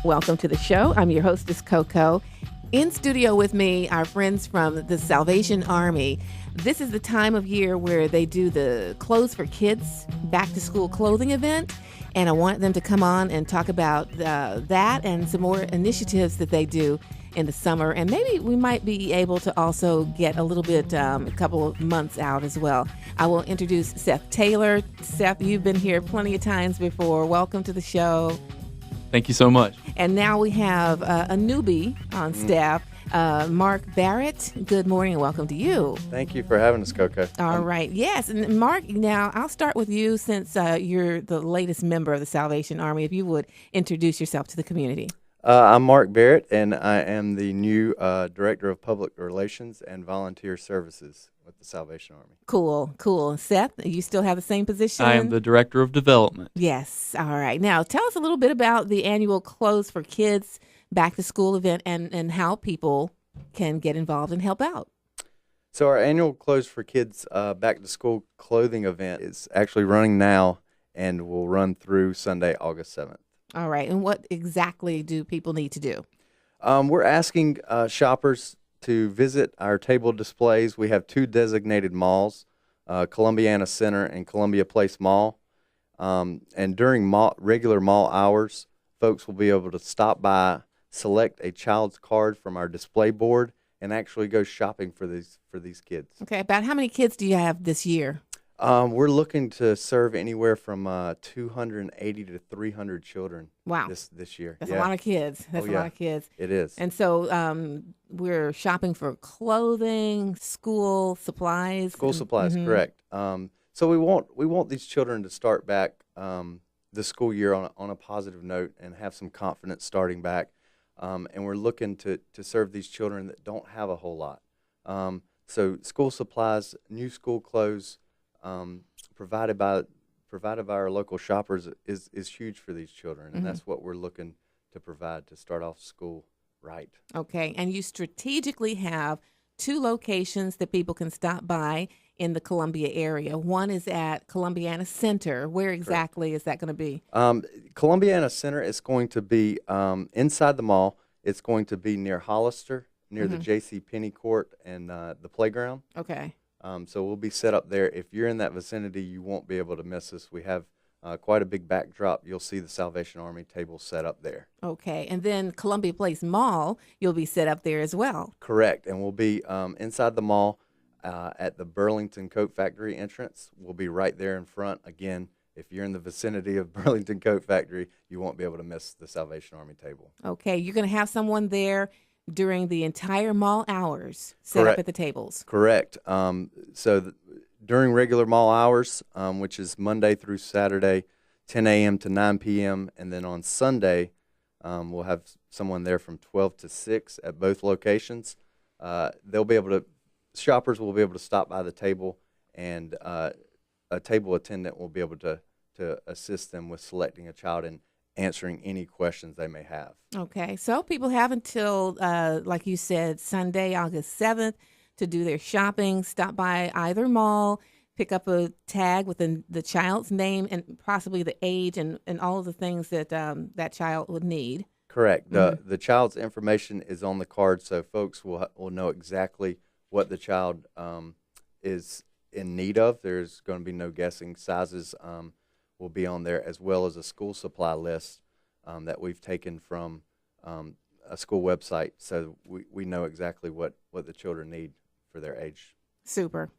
Welcome to the show. I'm your hostess, Koko. In studio with me, our friends from the Salvation Army. This is the time of year where they do the Clothes for Kids back to school clothing event. And I want them to come on and talk about that and some more initiatives that they do in the summer. And maybe we might be able to also get a little bit, a couple of months out as well. I will introduce Seth Taylor. Seth, you've been here plenty of times before. Welcome to the show. Thank you so much. And now we have a newbie on staff, Mark Barrett. Good morning and welcome to you. Thank you for having us, Koko. All right. Yes. And Mark, now I'll start with you since you're the latest member of the Salvation Army. If you would introduce yourself to the community. I'm Mark Barrett, and I am the new Director of Public Relations and Volunteer Services with the Salvation Army. Cool. Seth, you still have the same position? I am the Director of Development. Yes. All right. Now, tell us a little bit about the annual Clothes for Kids back to school event and how people can get involved and help out. So our annual Clothes for Kids back to school clothing event is actually running now and will run through Sunday, August 7th. All right. And what exactly do people need to do? We're asking shoppers to visit our table displays. We have two designated malls, Columbiana Centre and Columbia Place Mall. And during regular mall hours, folks will be able to stop by, select a child's card from our display board, and actually go shopping for these kids. Okay. About how many kids do you have this year? We're looking to serve anywhere from 280 to 300 children. Wow. This year. That's a lot of kids. That's a lot of kids. It is. And so we're shopping for clothing, school supplies. School supplies, correct. So we want these children to start back the school year on a positive note and have some confidence starting back. And we're looking to serve these children that don't have a whole lot. So school supplies, new school clothes, provided by our local shoppers is huge for these children, and that's what we're looking to provide to start off school right. Okay, and you strategically have two locations that people can stop by in the Columbia area. One is at Columbiana Centre. Where exactly is that going to be? Columbiana Centre is going to be inside the mall. It's going to be near Hollister, near the J.C. Penney Court and the playground. Okay. So we'll be set up there. If you're in that vicinity, you won't be able to miss us. We have quite a big backdrop. You'll see the Salvation Army table set up there. Okay. And then Columbia Place Mall, you'll be set up there as well. Correct. And we'll be inside the mall at the Burlington Coat Factory entrance. We'll be right there in front. Again, if you're in the vicinity of Burlington Coat Factory, you won't be able to miss the Salvation Army table. Okay. You're going to have someone there during the entire mall hours set up at the tables. Correct. During regular mall hours, which is Monday through Saturday, 10 a.m. to 9 p.m., and then on Sunday, we'll have someone there from 12 to 6 at both locations. Shoppers will be able to stop by the table, and a table attendant will be able to assist them with selecting a child and answering any questions they may have. Okay, so people have until, like you said, Sunday, August 7th to do their shopping, stop by either mall, pick up a tag with the child's name and possibly the age and all of the things that that child would need. Correct. The child's information is on the card, so folks will know exactly what the child is in need of. There's going to be no guessing. Sizes will be on there, as well as a school supply list that we've taken from a school website, so we know exactly what the children need for their age. Super.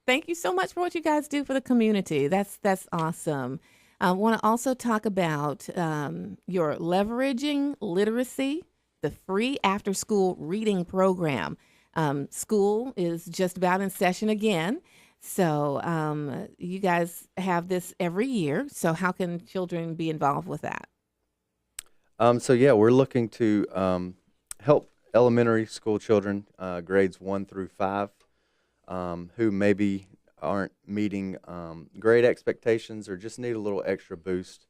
Thank you so much for what you guys do for the community. That's awesome. I want to also talk about your Leveraging Literacy, the free after-school reading program. School is just about in session again. So you guys have this every year. So how can children be involved with that? We're looking to help elementary school children, grades 1 through 5, who maybe aren't meeting grade expectations or just need a little extra boost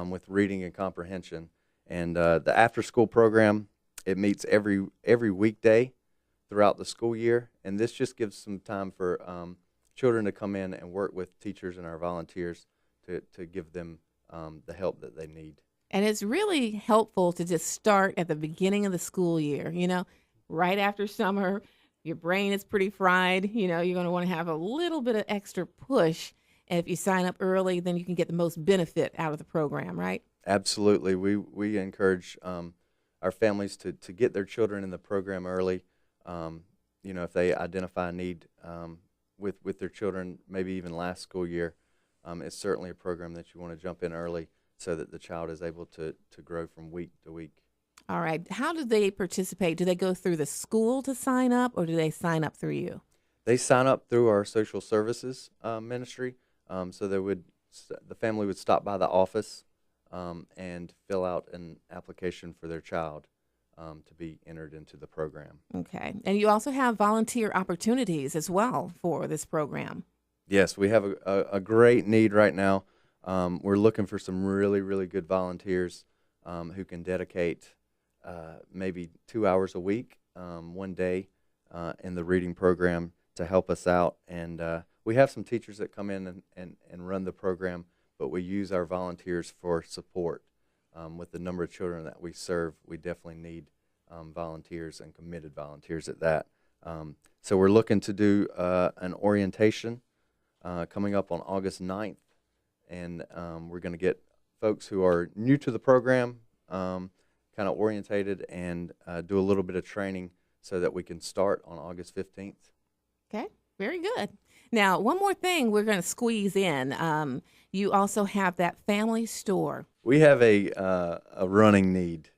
with reading and comprehension. And the after-school program, it meets every weekday throughout the school year, and this just gives some time for children to come in and work with teachers and our volunteers to give them the help that they need. And it's really helpful to just start at the beginning of the school year, right after summer. Your brain is pretty fried. You're going to want to have a little bit of extra push. And if you sign up early, then you can get the most benefit out of the program, right? Absolutely. We encourage our families to get their children in the program early. If they identify a need with their children, maybe even last school year, it's certainly a program that you want to jump in early so that the child is able to grow from week to week. All right. How do they participate? Do they go through the school to sign up, or do they sign up through you? They sign up through our social services ministry. So the family would stop by the office and fill out an application for their child to be entered into the program. Okay. And you also have volunteer opportunities as well for this program. Yes, we have a great need right now. We're looking for some really, really good volunteers who can dedicate maybe 2 hours a week, one day in the reading program to help us out. And we have some teachers that come in and run the program, but we use our volunteers for support. With the number of children that we serve, we definitely need volunteers and committed volunteers at that. So we're looking to do an orientation coming up on August 9th, and we're going to get folks who are new to the program kind of orientated and do a little bit of training so that we can start on August 15th. Okay, very good. Now, one more thing we're going to squeeze in. You also have that family store. We have a running need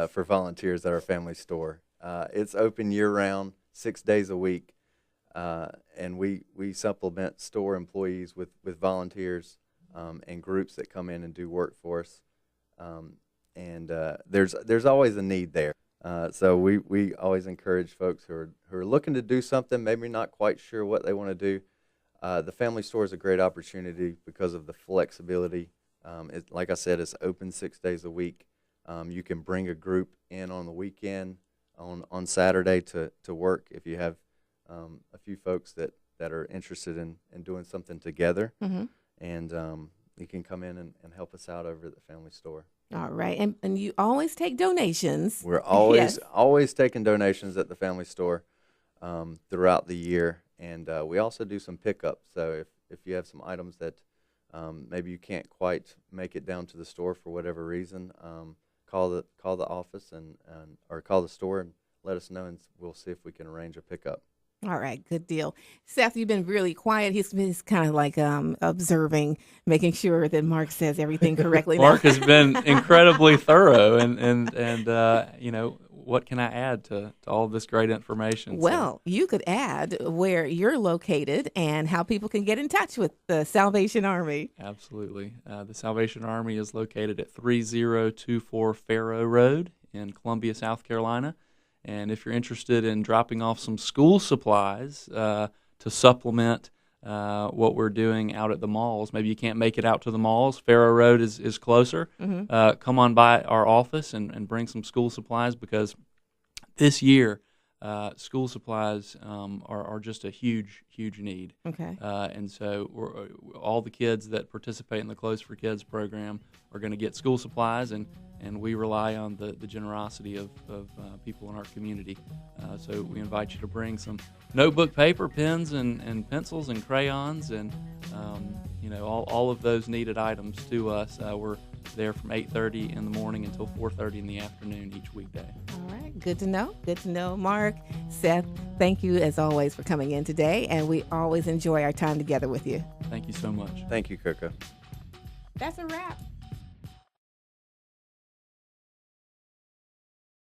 for volunteers at our family store. It's open year-round, 6 days a week, and we supplement store employees with volunteers and groups that come in and do work for us. And there's always a need there. So we always encourage folks who are looking to do something, maybe not quite sure what they want to do. The family store is a great opportunity because of the flexibility. Like I said, it's open 6 days a week. You can bring a group in on the weekend, on Saturday to work if you have a few folks that are interested in doing something together. Mm-hmm. And you can come in and help us out over at the family store. All right. And you always take donations. We're always taking donations at the family store throughout the year. And we also do some pickups. So if you have some items that maybe you can't quite make it down to the store for whatever reason, call the office or call the store and let us know, and we'll see if we can arrange a pickup. All right, good deal. Seth, you've been really quiet. He's kind of like observing, making sure that Mark says everything correctly. Mark has been incredibly thorough, and what can I add to all of this great information? Well, you could add where you're located and how people can get in touch with the Salvation Army. Absolutely. The Salvation Army is located at 3024 Faro Road in Columbia, South Carolina. And if you're interested in dropping off some school supplies to supplement what we're doing out at the malls, maybe you can't make it out to the malls, Faro Road is closer, mm-hmm. Come on by our office and bring some school supplies, because this year school supplies are just a huge need. Okay. And so all the kids that participate in the Clothes for Kids program are going to get school supplies, and we rely on the generosity of people in our community. So we invite you to bring some notebook paper, pens, and pencils and crayons, and all of those needed items to us. We're there from 8:30 in the morning until 4:30 in the afternoon each weekday. All right, good to know. Good to know, Mark. Seth, thank you as always for coming in today, and we always enjoy our time together with you. Thank you so much. Thank you, Koko. That's a wrap.